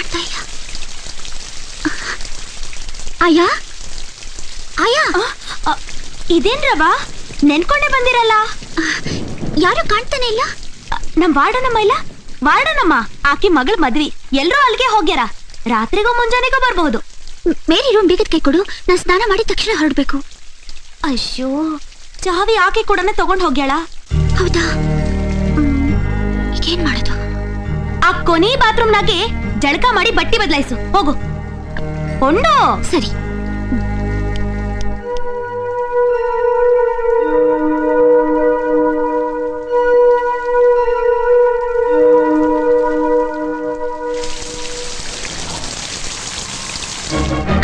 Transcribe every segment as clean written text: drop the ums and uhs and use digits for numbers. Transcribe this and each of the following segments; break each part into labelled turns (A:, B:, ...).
A: ಆಗ್ತಾ ಇಲ್ಲ. ಆಯಾ ಆಯಾ,
B: ಇದೇನ್ರವ ನೆನ್ಕೊಂಡೆ ಬಂದಿರಲ್ಲ?
A: ಯಾರು ಕಾಣ್ತಾನೆ ಇಲ್ಲ.
B: ನಮ್ ವಾರ್ಡನಮ್ಮ ಇಲ್ಲ, ವಾರ್ಡನಮ್ಮ ಆಕಿ ಮಗಳ ಮದ್ವಿ, ಎಲ್ರೂ ಅಲ್ಲಿಗೆ ಹೋಗ್ಯಾರ. ರಾತ್ರಿಗೂ ಮುಂಜಾನೆಗೂ ಬರ್ಬಹುದು.
A: ಮೇರಿ ರೂಮ್ ಬೇಗದ ಕೈ ಕೊಡು, ನಾನು ಸ್ನಾನ ಮಾಡಿ ತಕ್ಷಣ ಹೊರಡ್ಬೇಕು.
B: ಅಯ್ಯೋ, ಚಾವಿ ಆಕೆ ಕೂಡ ತಗೊಂಡ್ ಹೋಗ್ಯಾಳ.
A: ಹೌದಾ? ಈಗೇನ್ ಮಾಡೋದು?
B: ಆ ಕೊನೆ ಬಾತ್ರೂಮ್ನಾಗೆ ಜಳಕ ಮಾಡಿ ಬಟ್ಟಿ ಬದಲಾಯಿಸು, ಹೋಗು. ಹೊಂಡು.
A: ಸರಿ.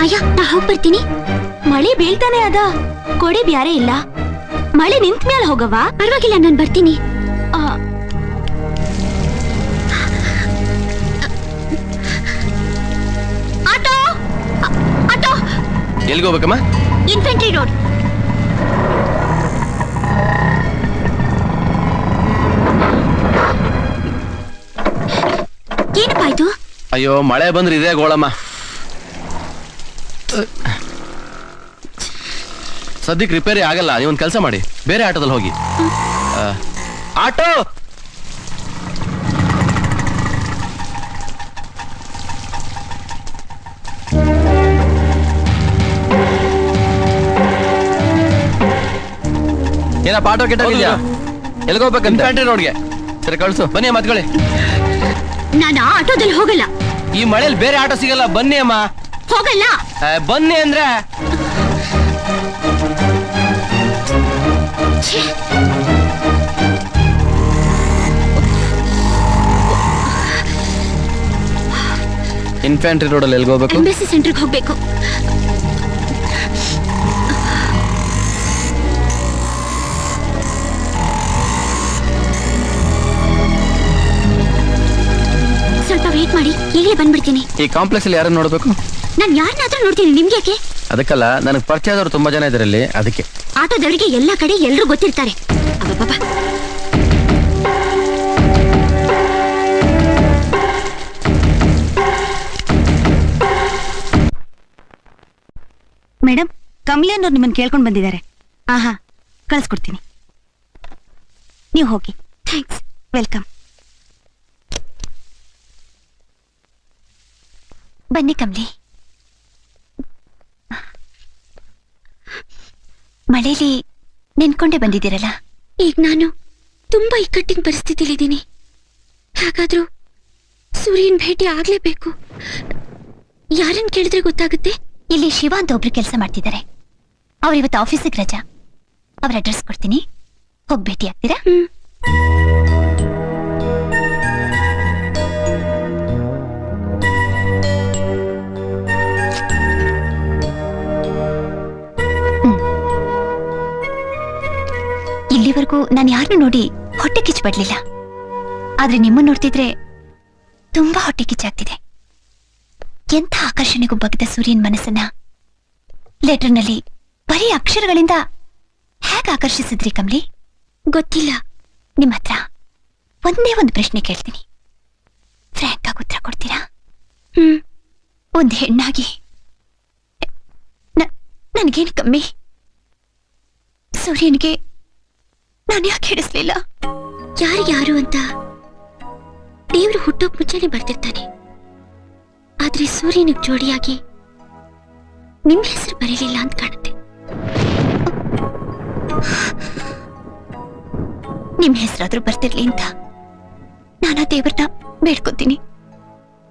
A: ಅಯ್ಯ, ನಾ ಹೋಗಿ ಬರ್ತೀನಿ.
B: ಮಳೆ ಬೀಳ್ತಾನೆ ಅದ, ಕೊಡೆ ಬ್ಯಾರೆ ಇಲ್ಲ. ಮಳೆ ನಿಂತ ಮೇಲೆ ಹೋಗವಾ?
A: ಪರವಾಗಿಲ್ಲ, ನಾನು ಬರ್ತೀನಿ. Auto auto.
C: ಎಲ್ಲಿಗೆ ಹೋಗ್ಬೇಕಮ್ಮ?
A: Infantry road. ಏನಪ್ಪ ಇದು?
C: ಅಯ್ಯೋ, ಮಳೆ ಬಂದ್ರೆ ಇದೇ ಗೋಳಮ್ಮ. ಸದ್ಯಕ್ಕೆ ರಿಪೇರಿ ಆಗಲ್ಲ. ನೀವೊಂದು ಕೆಲಸ ಮಾಡಿ, ಬೇರೆ ಆಟೋದಲ್ಲಿ ಹೋಗಿ. ಆಟೋ. ಏನಪ್ಪ ಆಟೋ ಕೆಟ್ಟೋಗಿದ್ಯಾ? ಎಲ್ಲಿಗೋಗ್ಬೇಕಂತ? ಇನ್ಫ್ಯಾಂಟ್ರಿ ರೋಡ್ಗೆ. ಸರಿ, ಕಳ್ಸು. ಬನ್ನಿ ಅಮ್ಮ, ಹತ್ಕೊಳ್ಳಿ.
A: ನಾನು ಆಟೋದಲ್ಲಿ ಹೋಗಲ್ಲ.
C: ಈ ಮಳೆಯಲ್ಲಿ ಬೇರೆ ಆಟೋ ಸಿಗಲ್ಲ. ಬನ್ನಿ ಅಮ್ಮ.
A: ಹೋಗಲ್ಲ.
C: ಬನ್ನಿ ಅಂದ್ರೆ ಇನ್ಫ್ಯಾಂಟ್ರಿ ರೋಡಲ್ಲಿ ಎಲ್ಲಿಗೆ ಹೋಗ್ಬೇಕು?
A: ಎಂಬಸಿ ಸೆಂಟರ್ಗೆ ಹೋಗ್ಬೇಕು. ಸ್ವಲ್ಪ ವೇಟ್ ಮಾಡಿ, ಈಗಲೇ ಬಂದ್ಬಿಡ್ತೀನಿ.
C: ಈ ಕಾಂಪ್ಲೆಕ್ಸ್ ಅಲ್ಲಿ ಯಾರನ್ನ ನೋಡ್ಬೇಕು?
A: ನಾನು ಯಾರನ್ನಾದ್ರೂ ನೋಡ್ತೀನಿ, ನಿಮ್ಗೆ ಯಾಕೆ?
C: ಅದಕ್ಕಲ್ಲ, ನನಗೆ ಪರಿಚಯ ಆದವರು ತುಂಬಾ ಜನ ಇದರಲ್ಲಿ, ಅದಕ್ಕೆ.
A: ಆಟೋದವರಿಗೆ ಎಲ್ಲ ಕಡೆ ಎಲ್ರೂ ಗೊತ್ತಿರ್ತಾರೆ. ಅಬ್ಬಬ್ಬ.
B: ಮೇಡಮ್, ಕಮಲಿ ಅನ್ನೋರು ನಿಮ್ಮನ್ನು ಕೇಳ್ಕೊಂಡು ಬಂದಿದ್ದಾರೆ. ಆಹಾ, ಕಳಿಸ್ಕೊಡ್ತೀನಿ, ನೀವು ಹೋಗಿ.
A: ಥ್ಯಾಂಕ್ಸ್.
B: ವೆಲ್ಕಮ್.
A: ಬನ್ನಿ ಕಮಲಿ. ಮಳೇಲಿ ನೆನ್ಕೊಂಡೇ ಬಂದಿದ್ದೀರಲ್ಲ. ಈಗ ನಾನು ತುಂಬಾ ಇಕ್ಕಟ್ಟಿನ ಪರಿಸ್ಥಿತಿಲಿದ್ದೀನಿ. ಹಾಗಾದ್ರೂ ಸೂರ್ಯನ್ ಭೇಟಿ ಆಗ್ಲೇಬೇಕು. ಯಾರನ್ನ ಕೇಳಿದ್ರೆ ಗೊತ್ತಾಗುತ್ತೆ? ಇಲ್ಲಿ ಶಿವ ಅಂತ ಒಬ್ರು ಕೆಲಸ ಮಾಡ್ತಿದ್ದಾರೆ. ಅವ್ರು ಇವತ್ತು ಆಫೀಸಿಗೆ ರಜಾ. ಅವ್ರ ಅಡ್ರೆಸ್ ಕೊಡ್ತೀನಿ, ಹೋಗಿ ಭೇಟಿ ಆಗ್ತೀರಾ? ಇಲ್ಲಿವರೆಗೂ ನಾನು ಯಾರನ್ನು ನೋಡಿ ಹೊಟ್ಟೆ ಕಿಚ್ಚಬಡ್ಲಿಲ್ಲ. ಆದ್ರೆ ನಿಮ್ಮನ್ನು ನೋಡ್ತಿದ್ರೆ ತುಂಬಾ ಹೊಟ್ಟೆ ಕಿಚ್ಚಾಗ್ತಿದೆ. ಎಂಥ ಆಕರ್ಷಣೆಗೂ ಬಗ್ಗದ ಸೂರ್ಯನ್ ಮನಸ್ಸನ್ನ ಲೆಟರ್ನಲ್ಲಿ ಬರೀ ಅಕ್ಷರಗಳಿಂದ ಹೇಗೆ ಆಕರ್ಷಿಸಿದ್ರಿ ಕಮಲಿ? ಗೊತ್ತಿಲ್ಲ. ನಿಮ್ಮ ಹತ್ರ ಒಂದೇ ಒಂದು ಪ್ರಶ್ನೆ ಕೇಳ್ತೀನಿ, ಫ್ರ್ಯಾಂಕ್ ಆಗಿ ಉತ್ತರ ಕೊಡ್ತೀರಾ? ಒಂದು ಹೆಣ್ಣಾಗಿ ನನ್ಗೇನು ಕಮ್ಮಿ? ಸೂರ್ಯನಿಗೆ ನಾನು ಯಾಕೆ ಹಿಡಿಸ್ಲಿಲ್ಲ? ಯಾರು ಅಂತ ದೇವ್ರು ಹುಟ್ಟೋಕ್ ಮುಂಚೆನೆ ಬರ್ತಿರ್ತಾನೆ. ಆದ್ರೆ ಸೂರ್ಯನಿಗೆ ಜೋಡಿಯಾಗಿ ನಿಮ್ಮ ಹೆಸರು ಬರೀಲಿಲ್ಲ ಅಂತ ಕಾಣುತ್ತೆ. ನಿಮ್ಮ ಹೆಸರಾದ್ರೂ ಬರ್ತಿರ್ಲಿ ಅಂತ ನಾನು ಆ ದೇವ್ರನ್ನ ಬೇಡ್ಕೊತೀನಿ.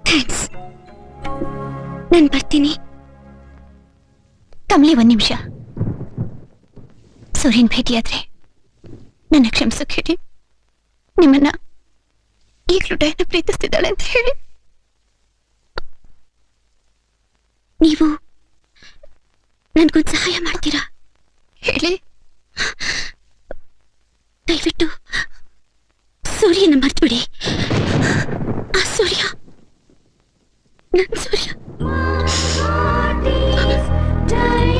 A: ಥ್ಯಾಂಕ್ಸ್. ನಾನು ಬರ್ತೀನಿ. ಕಮಲಿ, ಒಂದ್ ನಿಮಿಷ. ಸೂರ್ಯನ್ ಭೇಟಿಯಾದ್ರೆ ನನ್ನ ಕ್ಷಮಿಸೋಕೆ ಹೇಳಿ. ನಿಮ್ಮನ್ನ ಈಗಲೂ ಡೈನ ಪ್ರೀತಿಸ್ತಿದ್ದಾಳೆ ಅಂತ ಹೇಳಿ. ನೀವು ನನ್ಗೊಂದು ಸಹಾಯ ಮಾಡ್ತೀರಾ? ಹೇಳಿ. ದಯವಿಟ್ಟು ಸೂರ್ಯನ ಮರ್ತ್ಬಿಡಿ. ಆ ಸೂರ್ಯ ನನ್ನ ಸೂರ್ಯ.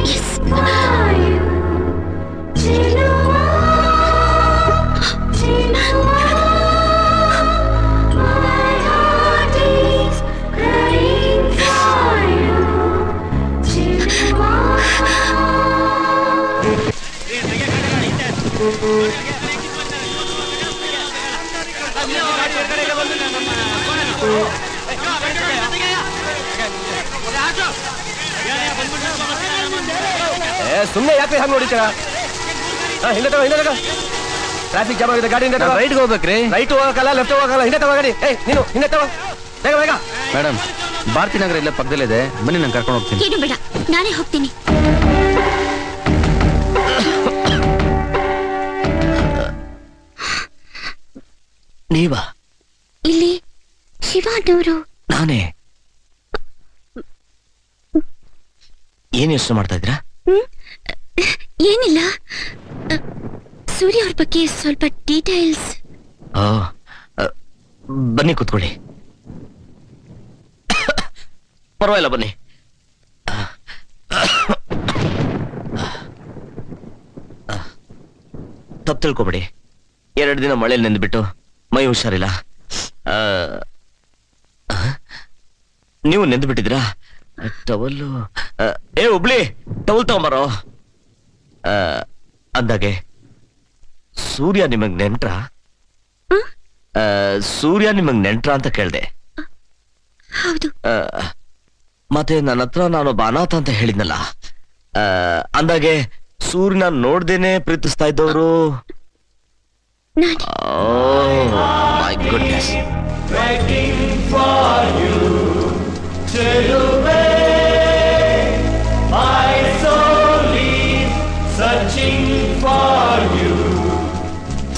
A: Yes.
D: My heart is crying. ಸುಮ್ಮನೆ ಯಾಕೆ ಹಂಗೆ ನೋಡಿತೀರಾ? ಹಿಂದೆ ತಗೋ, ಹಿಂದೆ ತಗೋ. ಟ್ರಾಫಿಕ್ ಜಾಮ್ ಆಗಿದೆ, ಗಾಡಿ ಹಿಂದೆ ತಗೋ.
C: ರೈಟ್ಗೆ ಹೋಗ್ಬೇಕ್ರಿ.
D: ರೈಟ್ ಹೋಗಲ್ಲ, ಲೆಫ್ಟ್ ಹೋಗಲ್ಲ, ಹಿಂದೆ ತಗೋ ಗಾಡಿ. ನೀನು ಹಿಂದೆ ತಗೋ, ಬೇಗ ಬೇಗ.
C: ಮೇಡಮ್, ಭಾರತಿ ನಗರ ಇಲ್ಲೇ ಪಕ್ಕದಲ್ಲಿದೆ, ಬನ್ನಿ ನಾನು ಕರ್ಕೊಂಡು ಹೋಗ್ತೀನಿ.
A: ಏನು ಬೇಡ, ನಾನೇ ಹೋಗ್ತೀನಿ.
D: ನೀವಾ?
A: ಇಲ್ಲಿ ಶಿವ ಅನ್ನೋರು.
D: ನಾನೇ. ಏನ್ ಯೋಚನೆ ಮಾಡ್ತಾ ಇದ್ದೀರಾ?
A: ಏನಿಲ್ಲ, ಸೂರ್ಯ ಅವ್ರ ಬಗ್ಗೆ ಸ್ವಲ್ಪ ಡೀಟೇಲ್ಸ್.
D: ಬನ್ನಿ ಕೂತ್ಕೊಳ್ಳಿ. ಪರವಾಗಿಲ್ಲ, ಬನ್ನಿ. ತಪ್ಪು ತಿಳ್ಕೊಬೇಡಿ, 2 ದಿನ ಮಳೆಯಲ್ಲಿ ನೆಂದ್ಬಿಟ್ಟು ಮೈ ಹುಷಾರಿಲ್ಲ. ನೀವು ನೆಂದು ಬಿಟ್ಟಿದ್ರಾ? ಟವಲ್ಲು ಹುಬ್ಳಿ ಟವಲ್ ತಗೊಂಬರೋ. ಅಂದಾಗೆ ಸೂರ್ಯ ನಿಮಗ್ ನೆಂಟ್ರ? ಸೂರ್ಯ ನಿಮಗ್ ನೆಂಟ್ರ ಅಂತ ಕೇಳ್ದೆ.
A: ಹೌದು.
D: ಮತ್ತೆ ನನ್ನ ಹತ್ರ ನಾನೊಬ್ಬ ಅನಾಥ ಅಂತ ಹೇಳಿದ್ನಲ್ಲ, ಅಂದಾಗೆ ಸೂರ್ಯನ ನೋಡ್ದೇನೆ ಪ್ರೀತಿಸ್ತಾ ಇದ್ದವರು? My goodness.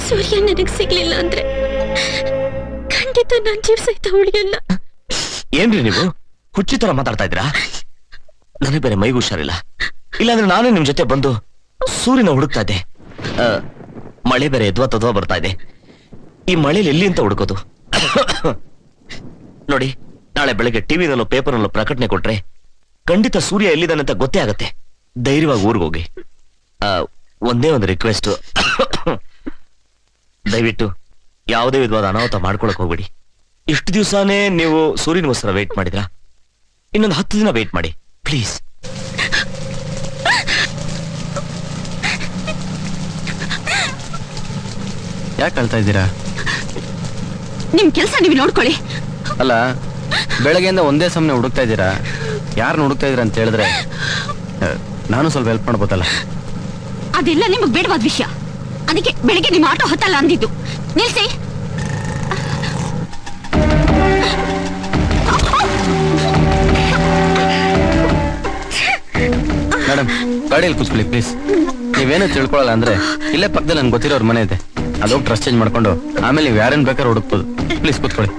A: ಸೂರ್ಯ ನನಗ್ ಸಿಗ್ಲಿಲ್ಲ ಅಂದ್ರೆ ಖಂಡಿತ ನಾನ್ ಜೀವ ಸಹಿತ ಉಳಿಯಲ್ಲ.
D: ಏನ್ರಿ ನೀವು ಹುಚ್ಚಿ ತರ ಮಾತಾಡ್ತಾ ಇದ್ದೀರಾ? ನನಗೆ ಬೇರೆ ಮೈಗೂ ಹುಷಾರಿಲ್ಲ, ಇಲ್ಲಾಂದ್ರೆ ನಾನೇ ನಿಮ್ ಜೊತೆ ಬಂದು ಸೂರ್ಯನ ಹುಡುಕ್ತಾ ಇದ್ದೆ. ಮಳೆ ಬೇರೆ ಎದ್ವಾ ತದ್ವಾ ಬರ್ತಾ ಇದೆ. ಈ ಮಳೆಲಿ ಎಲ್ಲಿ ಅಂತ ಹುಡುಕೋದು? ನೋಡಿ, ನಾಳೆ ಬೆಳಗ್ಗೆ ಟಿವಿನಲ್ಲೂ ಪೇಪರ್ನಲ್ಲೂ ಪ್ರಕಟಣೆ ಕೊಟ್ರೆ ಖಂಡಿತ ಸೂರ್ಯ ಎಲ್ಲಿದ್ದಾನೆ ಅಂತ ಗೊತ್ತೇ ಆಗತ್ತೆ. ಧೈರ್ಯವಾಗಿ ಊರಿಗೆ ಹೋಗಿ. ಒಂದೇ ಒಂದು ರಿಕ್ವೆಸ್ಟ್, ದಯವಿಟ್ಟು ಯಾವುದೇ ವಿಧವಾದ ಅನಾಹುತ ಮಾಡ್ಕೊಳಕ್ ಹೋಗ್ಬೇಡಿ. ಇಷ್ಟು ದಿವಸನೇ ನೀವು ಸೂರ್ಯನಿಗೋಸ್ಕರ ವೇಟ್ ಮಾಡಿದ್ರಾ? ಇನ್ನೊಂದು 10 ದಿನ ವೇಟ್ ಮಾಡಿ ಪ್ಲೀಸ್.
C: ಯಾಕೆ ಅಳ್ತಾ ಇದ್ದೀರಾ?
A: ನಿಮ್ ಕೆಲಸ ನೀವು ನೋಡ್ಕೊಳ್ಳಿ.
C: ಅಲ್ಲ, ಬೆಳಗ್ಗೆಯಿಂದ ಒಂದೇ ಸಮನೆ ಹುಡುಕ್ತಾ ಇದ್ದೀರಾ, ಯಾರನ್ನ ಹುಡುಕ್ತಾ ಇದ್ದೀರಾ ಅಂತ ಹೇಳಿದ್ರೆ ನಾನು ಸ್ವಲ್ಪ ಹೆಲ್ಪ್ ಮಾಡ್ಬೋದಲ್ಲ.
A: ಅದೆಲ್ಲ ನಿಮಗ್ ಬೇಡವಾದ ವಿಷಯ, ಅದಕ್ಕೆ ಬೆಳಿಗ್ಗೆ ನಿಮ್ಮ ಆಟೋ ಹೊತ್ತಲ್ಲ ಅಂದಿದ್ದು. ನಿಲ್ಸಿ.
C: ಮೇಡಮ್, ಗಾಡಿಯಲ್ಲಿ ಕೂತ್ಕೊಳ್ಳಿ ಪ್ಲೀಸ್. ನೀವೇನು ತಿಳ್ಕೊಳ್ಳಲ್ಲ ಅಂದ್ರೆ ಇಲ್ಲೇ ಪಕ್ಕದಲ್ಲಿ ನನ್ಗೆ ಗೊತ್ತಿರೋರ್ ಮನೆ ಇದೆ, ಅದೋಗಿ ಡ್ರೆಸ್ ಚೇಂಜ್ ಮಾಡ್ಕೊಂಡು ಆಮೇಲೆ ನೀವು ಯಾರೇನ್ ಬೇಕಾದ್ರೂ ಹುಡುಕ್ಬೋದು. ಪ್ಲೀಸ್ ಕೂತ್ಕೊಳ್ಳಿ,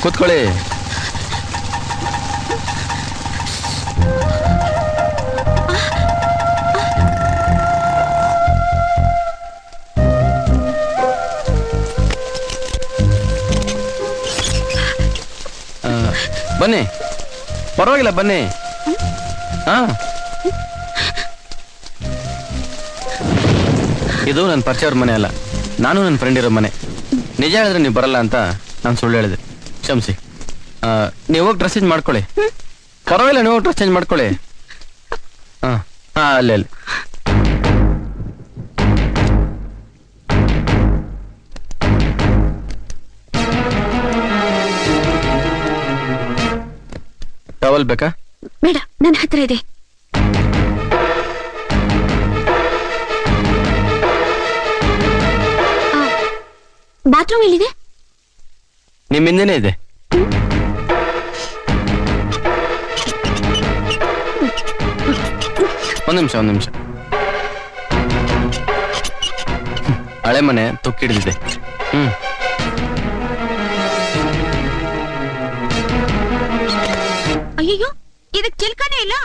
C: ಕೂತ್ಕೊಳ್ಳಿ. ಬನ್ನಿ, ಪರವಾಗಿಲ್ಲ ಬನ್ನಿ. ಇದು ನನ್ನ ಪರಿಚಯವ್ರ ಮನೆ ಅಲ್ಲ, ನಾನು ನನ್ನ ಫ್ರೆಂಡ್ ಇರೋ ಮನೆ. ನಿಜ ಹೇಳಿದ್ರೆ ನೀವು ಬರಲ್ಲ ಅಂತ ನಾನು ಸುಳ್ಳು ಹೇಳಿದೆ, ಕ್ಷಮಿಸಿ. ನೀವು ಹೋಗಿ ಡ್ರೆಸ್ ಚೇಂಜ್ ಮಾಡ್ಕೊಳ್ಳಿ. ಪರವಾಗಿಲ್ಲ, ನೀವು ಡ್ರೆಸ್ ಚೇಂಜ್ ಮಾಡ್ಕೊಳ್ಳಿ. ಅಲ್ಲಿ ಅಲ್ಲಿ. ಟವಲ್ ಬೇಕಾ?
A: ಬೇಡ, ನನ್ನ ಹತ್ರ ಇದೆ. ಬಾತ್ರೂಮ್ ಎಲ್ಲಿದೆ?
C: ನಿಮ್ಮ ಹಿಂದೆನೇ ಇದೆ. ಒಂದ್ ನಿಮಿಷ. ಹಳೆ ಮನೆ ತುಕ್ಕಿಡಿದಿದೆ.
A: ಅಯ್ಯೋ, ಇದಕ್ಕೆ ಚಿಲ್ಕನೇ ಇಲ್ಲ.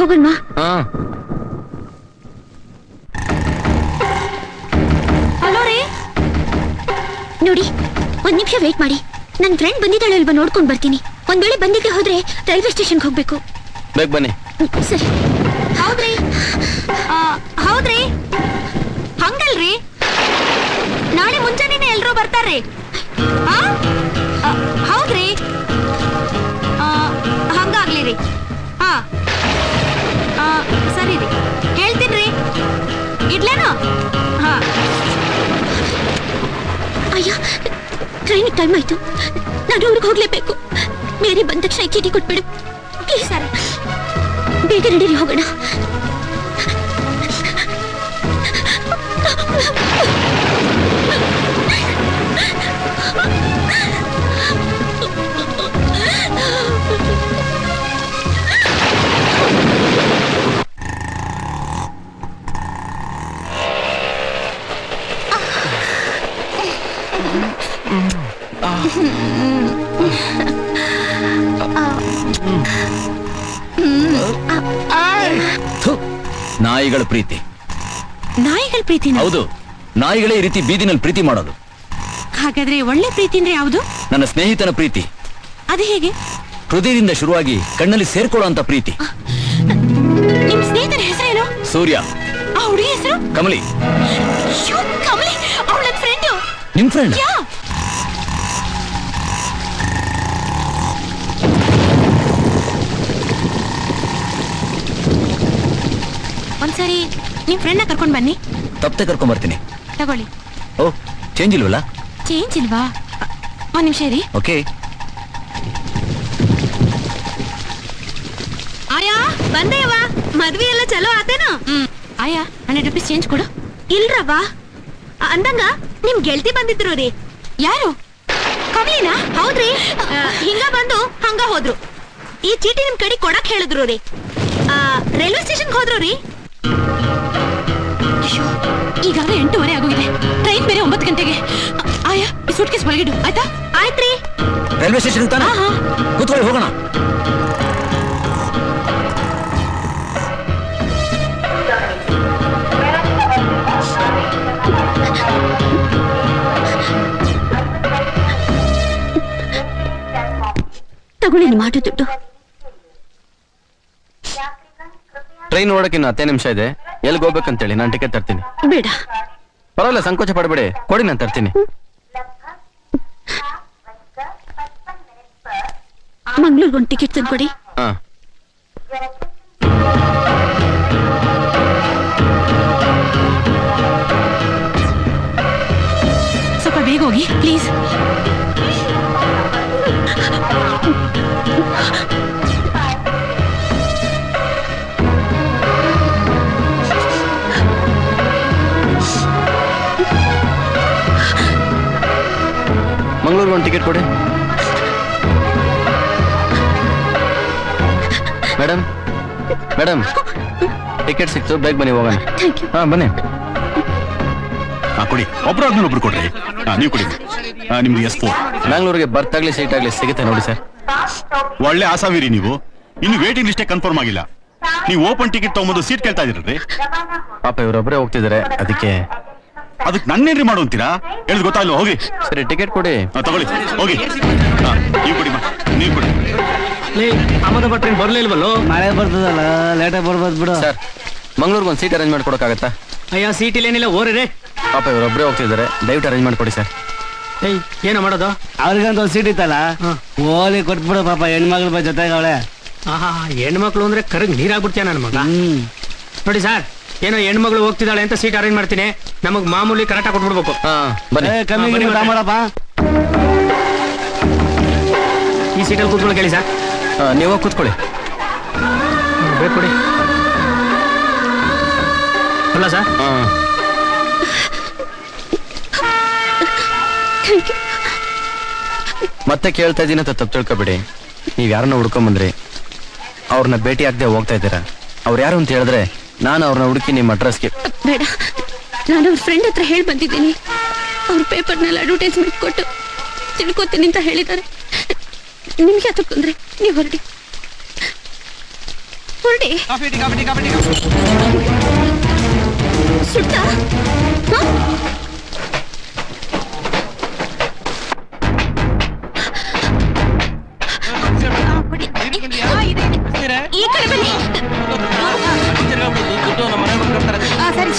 B: ಹೋಗೋಣ.
C: ಹಾ
B: ಹಲೋ ರೀ.
A: ನೋಡಿ, ಒಂದ್ ನಿಮಿಷ ವೇಟ್ ಮಾಡಿ. ನನ್ನ ಫ್ರೆಂಡ್ ಬಂದಿದ್ದಾಳೆ ಅಲ್ವಾ, ನೋಡ್ಕೊಂಡ್ ಬರ್ತೀನಿ. ಒಂದ್ ವೇಳೆ ಬಂದಿದ್ದೆ ಹೋದ್ರೆ ರೈಲ್ವೆ ಸ್ಟೇಷನ್ಗೆ ಹೋಗ್ಬೇಕು.
C: ಬೇಗ ಬನ್ನಿ.
A: ಸರಿ.
B: ಹೌದ್ರಿ ಹೌದ್ರಿ, ಹಂಗಲ್ರಿ, ನಾಳೆ ಮುಂಜಾನೆನೆ ಎಲ್ರೂ ಬರ್ತಾರ್ರಿ. ಹೌದ್ರಿ, ಹಂಗಾಗ್ಲಿ ರೀ. ಸರಿ ರೀ, ಹೇಳ್ತೀನ್ರಿ. ಇಡ್ಲೇನೋ? ಹಾ.
A: ಅಯ್ಯ, ಟ್ರೈನ್ ಟೈಮ್ ಆಯ್ತು. ನಾನು ಊರಿಗೆ ಹೋಗ್ಲೇಬೇಕು. ಬೇರೆ ಬಂದ ತಕ್ಷಣ ಚೀಟಿ ಕೊಟ್ಬಿಡು ಪ್ಲೀಸ್.
B: ಸರಿ,
A: ಬೇಗ ನಡೀರಿ, ಹೋಗೋಣ.
C: ನಾಯಿಗಳ ಪ್ರೀತಿ.
B: ನಾಯಿಗಳ ಪ್ರೀತಿ?
C: ಹೌದು, ನಾಯಿಗಳೇ ಈ ರೀತಿ ಬೀದಿನಲ್ಲಿ ಪ್ರೀತಿ ಮಾಡೋದು.
B: ಹಾಗಾದ್ರೆ ಒಳ್ಳೆ ಪ್ರೀತಿ ಅಂದ್ರೆ ಯಾವುದು?
C: ನನ್ನ ಸ್ನೇಹಿತನ ಪ್ರೀತಿ.
B: ಅದು ಹೇಗೆ?
C: ಹೃದಯದಿಂದ ಶುರುವಾಗಿ ಕಣ್ಣಲ್ಲಿ ಸೇರ್ಕೊಳ್ಳೋ ಅಂತ ಪ್ರೀತಿ.
B: ನಿಮ್ ಸ್ನೇಹಿತನ ಹೆಸರೇನು?
C: ಸೂರ್ಯ.
B: ಆ ಹುಡುಗಿ ಹೆಸರು?
C: ಕಮಲಿ.
B: ಕಮಲಿ, ಅವಳ ನನ್ನ ಫ್ರೆಂಡು.
C: ನಿಮ್ ಫ್ರೆಂಡ್?
B: ಒಂದ್ಸರಿ ನಿಮ್ ಫ್ರೆಂಡ್ನ ಕರ್ಕೊಂಡ್ ಬನ್ನಿ.
C: ತಪ್ಪದೆ ಕರ್ಕೊಂಡ್ ಬರ್ತೀನಿ.
B: ತಗೊಳ್ಳಿ.
C: ಓ, ಚೇಂಜ್ ಇಲ್ವಲ್ಲ?
B: ಚೇಂಜ್ ಇಲ್ವಾ? ಒಂದ್ ನಿಮಿಷ ರೀ.
C: ಓಕೆ.
B: ಆಯಾ, ಬಂದೇವ. ಮದ್ವೆ ಎಲ್ಲ ಚಲೋ ಆತೇನೋ? ಆಯಾ, 100 ರೂಪೀಸ್ ಚೇಂಜ್ ಕೊಡು. ಇಲ್ರವ್ವ, ಅಂದಂಗ ನಿಮ್ ಗೆಳತಿ ಬಂದಿದ್ರು ರೀ. ಯಾರು? ಕಮಲಿನಾ? ಹೌದ್ರಿ. ಹಿಂಗ ಬಂದು ಹಂಗ ಹೋದ್ರು. ಈ ಚೀಟಿ ನಿಮ್ ಕಡೆ ಕೊಡಕ್ ಹೇಳಿದ್ರು ರೀ. ರೈಲ್ವೆ ಸ್ಟೇಷನ್ಗೆ ಹೋದ್ರು ರೀ. ಈಗಾಗಲೇ 8:30 ಆಗೋಗಿದೆ. ಟ್ರೈನ್ ಬೇರೆ 9 ಗಂಟೆಗೆ. ಆಯಾ, ಈ ಸೂಟ್ ಕೇಸ್ ಒಳಗಿಡು, ಆಯ್ತಾ? ಆಯ್ತ್ರಿ.
C: ರೈಲ್ವೆ ಸ್ಟೇಷನ್ ತಾನೆ? ಕೂತ್ಕೊಳ್ಳಿ, ಹೋಗೋಣ.
A: ತಗೊಳ್ಳಿ ನಿಮ್ಮ ಆಟೋ ದುಡ್ಡು.
C: ಟ್ರೈನ್ ನೋಡಕ್ಕೆ ಇನ್ನು 10 ನಿಮಿಷ ಇದೆ. ಎಲ್ಲಿಗೆ ಹೋಗ್ಬೇಕಂತೇಳಿ ನಾನು ಟಿಕೆಟ್ ತರ್ತೀನಿ.
A: ಬೇಡ,
C: ಪರವಾಗಿಲ್ಲ, ಸಂಕೋಚ ಪಡಬೇಡಿ, ಕೊಡಿ, ನಾನು ತರ್ತೀನಿ.
A: ಮಂಗ್ಳೂರ್ಗೆ ಒಂದು ಟಿಕೆಟ್ ತಂದ್ಕೊಡಿ.
C: ಹಾ.
B: ಸ್ವಲ್ಪ ಬೇಗ ಹೋಗಿ ಪ್ಲೀಸ್.
C: ಮಂಗಳೂರಿಗೆ ಒಂದು ಟಿಕೆಟ್ ಕೊಡಿ. ಮೇಡಮ್, ಮೇಡಮ್, ಟಿಕೆಟ್ ಸಿಕ್ತು, ಬೇಗ ಬನ್ನಿ, ಹೋಗೋಣ. ಹಾ, ಬನ್ನಿ.
E: ಕೊಡಿ, ಒಬ್ರಾದ್ಮೇಲೆ ಒಬ್ರು ಕೊಡ್ರಿ. ನೀವು ಕೊಡಿ. ನಿಮ್ಗೆ S4
C: ಬ್ಯಾಂಗ್ಳೂರಿಗೆ ಬರ್ತ್ ಆಗ್ಲಿ ಸೀಟ್ ಆಗ್ಲಿ ಸಿಗುತ್ತೆ ನೋಡಿ ಸರ್.
E: ಒಳ್ಳೆ ಆಸಾವಿರಿ ನೀವು. ಇನ್ನು ವೇಟಿಂಗ್ ಲಿಸ್ಟೇ ಕನ್ಫರ್ಮ್ ಆಗಿಲ್ಲ. ನೀವು ಓಪನ್ ಟಿಕೆಟ್ ತಗೊಂಬಂದು ಸೀಟ್ ಕೇಳ್ತಾ ಇದೀರಿ.
C: ಪಾಪ ಇವರೊಬ್ಬರೇ ಹೋಗ್ತಿದ್ದಾರೆ, ಅದಕ್ಕೆ
E: ನನ್ನೇನ್ರಿ ಮಾಡು ಅಂತೀರಾ? ಹೇಳಿದ್ ಗೊತ್ತಾಗ್ಲಿ, ಹೋಗಿ.
C: ಸರಿ, ಟಿಕೆಟ್ ಕೊಡಿ.
E: ತಗೊಳ್ಳಿ, ಹೋಗಿ. ನೀವು ಕೊಡಿ, ನೀವು ಕೊಡಿ.
F: ಅಹಮದಾಬಾದ್ ಟ್ರೈನ್ ಬರ್ಲಿಲ್ವಲ್ಲೋ?
G: ಮಳೆ ಬರ್ತದಲ್ಲ, ಲೇಟಾಗಿ ಬರ್ಬೋದು ಬಿಡು.
C: ಸರ್, ಮಂಗ್ಳೂರ್ಗೆ ಒಂದು ಸೀಟ್ ಅರೇಂಜ್ ಮಾಡ್ಕೊಡಕ್ಕಾಗತ್ತಾ?
F: ಅಯ್ಯ, ಸೀಟ್ ಇಲ್ಲೇನಿಲ್ಲ, ಓರ್ರೆ.
C: ಪಾಪ ಇವರೊಬ್ಬರೇ ಹೋಗ್ತಿದ್ದಾರೆ, ದಯವಿಟ್ಟು ಅರೇಂಜ್ ಮಾಡ್ಕೊಡಿ ಸರ್.
F: ಏಯ್, ಏನೋ ಮಾಡೋದು?
G: ಅವ್ರಿಗಂತ ಒಂದು ಸೀಟ್ ಇತ್ತಲ್ಲ, ಓಲಿ ಕೊಟ್ಬಿಡು. ಪಾಪ ಹೆಣ್ಮಕ್ಳ ಜೊತೆಗೆ ಅವಳೆ.
F: ಆಹಾ, ಹೆಣ್ಮಕ್ಳು ಅಂದ್ರೆ ಕರಗ್ ನೀರಾಗ್ಬಿಡ್ತೀಯ ನನ್ನ ಮಗ. ನೋಡಿ ಸರ್, ಏನೋ ಹೆಣ್ಮಗಳು ಹೋಗ್ತಿದ್ದಾಳೆ ಅಂತ ಸೀಟ್ ಅರೇಂಜ್ ಮಾಡ್ತೀನಿ. ನಮಗ್ ಮಾಮೂಲಿ ಕರೆಕ್ಟಾಗಿ ಕೊಟ್ಬಿಡ್ಬೇಕು.
C: ಹಾ, ಬನ್ನಿ.
G: ಕಮ್ಮಿ ಮಾಡಪ್ಪ.
F: ಈ ಸೀಟಲ್ಲಿ ಕೂತ್ಕೊಳ್ಳಿ ಕೇಳಿ ಸರ್.
C: ನೀವು ಕೂತ್ಕೊಳ್ಳಿ.
F: ಬೇಕು ಕೊಡಿ. ಅಲ್ಲ ಸರ್?
C: ಹಾ. ಮತ್ತೆ ಕೇಳ್ತಾ ಇದ್ದೀನಿ ಅಂತ ತಪ್ಪು ತಿಳ್ಕೊಬೇಡಿ. ನೀವು ಯಾರನ್ನ ಹುಡ್ಕೊಂಬಂದ್ರಿ, ಅವ್ರನ್ನ ಭೇಟಿ ಆಗದೆ ಹೋಗ್ತಾ ಇದ್ದೀರಾ. ಅವ್ರು ಯಾರು ಅಂತ ಹೇಳಿದ್ರೆ ನಾನು ಅವ್ರನ್ನ ಹುಡುಕಿ ನಿಮ್ಮ ಅಡ್ರೆಸ್ಗೆ.
A: ಬೇಡ, ನಾನು ಅವ್ರ ಫ್ರೆಂಡ್ ಹತ್ರ ಹೇಳಿ ಬಂದಿದ್ದೀನಿ. ಅವ್ರ ಪೇಪರ್ನಲ್ಲಿ ಅಡ್ವರ್ಟೈಸ್ಮೆಂಟ್ ಕೊಟ್ಟು ತಿಳ್ಕೊತೀನಿ ಅಂತ ಹೇಳಿದ್ದಾರೆ. ನಿಮ್ಗೆ ಯಾಕೆ ತೊಂದ್ರೆ, ನೀವು ಹೊರಡಿ.
B: ಹೊರಡಿ ಸುಟ್ಟ ಈ ಕಡೆ ಬನ್ನಿ. ಸರಿ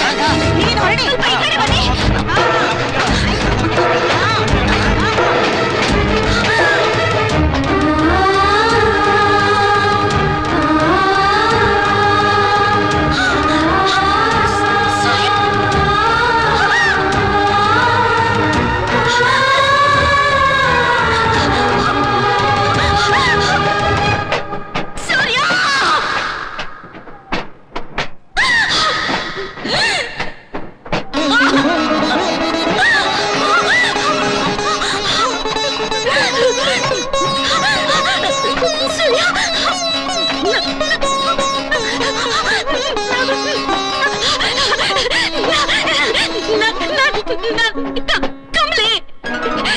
B: ನೀನು ಹೊರಡಿ. ಸ್ವಲ್ಪ ಈ ಕಡೆ ಬನ್ನಿ.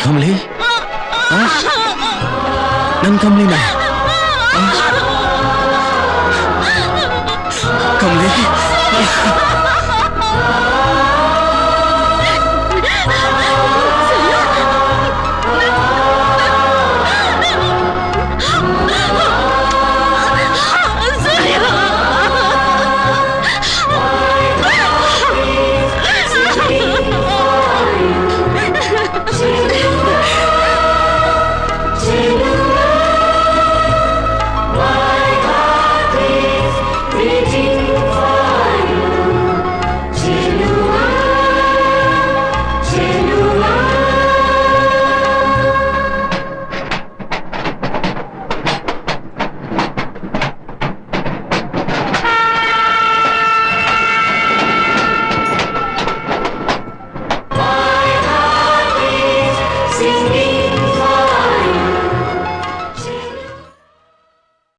C: ಕಮಲಿ ನನ್ ಕಮಲಿನ ಕಮಲಿ